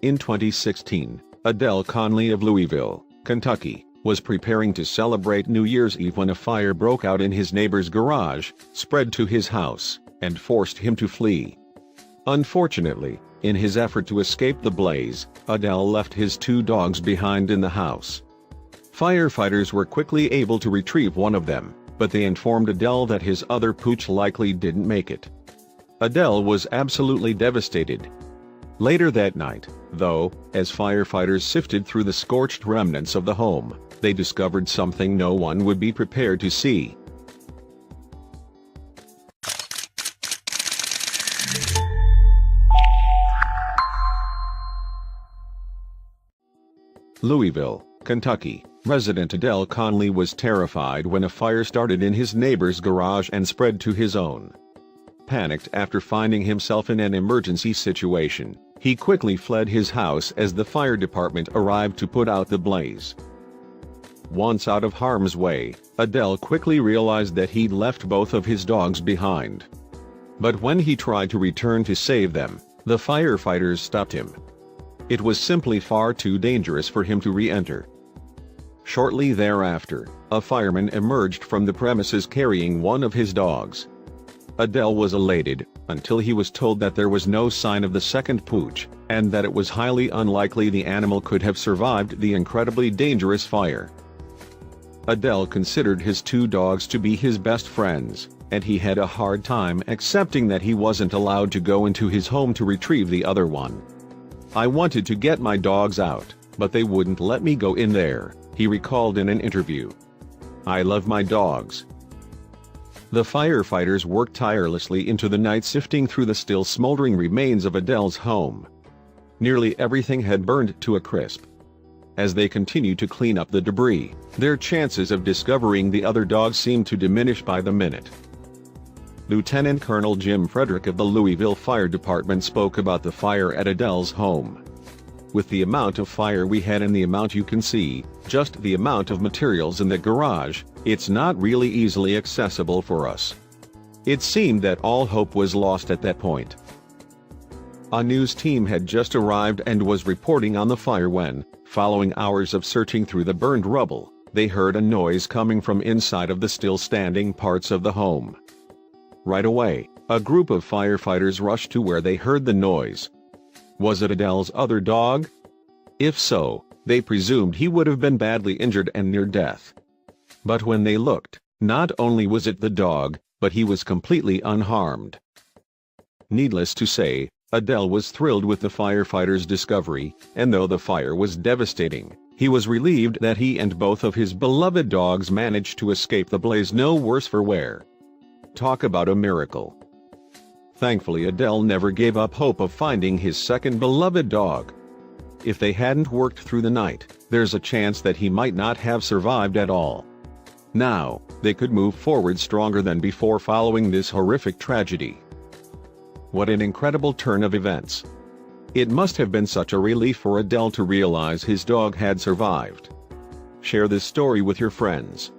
In 2016, Adele Conley of Louisville, Kentucky, was preparing to celebrate New Year's Eve when a fire broke out in his neighbor's garage, spread to his house, and forced him to flee. Unfortunately, in his effort to escape the blaze, Adele left his 2 dogs behind in the house. Firefighters were quickly able to retrieve one of them, but they informed Adele that his other pooch likely didn't make it. Adele was absolutely devastated. Later that night, though, as firefighters sifted through the scorched remnants of the home, they discovered something no one would be prepared to see. Louisville, Kentucky, resident Adele Conley was terrified when a fire started in his neighbor's garage and spread to his own. Panicked after finding himself in an emergency situation, he quickly fled his house as the fire department arrived to put out the blaze. Once out of harm's way, Adele quickly realized that he'd left both of his dogs behind. But when he tried to return to save them, the firefighters stopped him. It was simply far too dangerous for him to re-enter. Shortly thereafter, a fireman emerged from the premises carrying one of his dogs. Adele was elated, until he was told that there was no sign of the second pooch, and that it was highly unlikely the animal could have survived the incredibly dangerous fire. Adele considered his 2 dogs to be his best friends, and he had a hard time accepting that he wasn't allowed to go into his home to retrieve the other one. "I wanted to get my dogs out, but they wouldn't let me go in there," he recalled in an interview. "I love my dogs." The firefighters worked tirelessly into the night sifting through the still smoldering remains of Adele's home. Nearly everything had burned to a crisp. As they continued to clean up the debris, their chances of discovering the other dogs seemed to diminish by the minute. Lieutenant Colonel Jim Frederick of the Louisville Fire Department spoke about the fire at Adele's home. "With the amount of fire we had and the amount you can see, just the amount of materials in the garage, it's not really easily accessible for us. It seemed that all hope was lost at that point." A news team had just arrived and was reporting on the fire when, following hours of searching through the burned rubble, they heard a noise coming from inside of the still standing parts of the home. Right away, a group of firefighters rushed to where they heard the noise. Was it Adele's other dog? If so, they presumed he would have been badly injured and near death. But when they looked, not only was it the dog, but he was completely unharmed. Needless to say, Adele was thrilled with the firefighters' discovery, and though the fire was devastating, he was relieved that he and both of his beloved dogs managed to escape the blaze no worse for wear. Talk about a miracle. Thankfully, Adele never gave up hope of finding his second beloved dog. If they hadn't worked through the night, there's a chance that he might not have survived at all. Now, they could move forward stronger than before following this horrific tragedy. What an incredible turn of events. It must have been such a relief for Adele to realize his dog had survived. Share this story with your friends.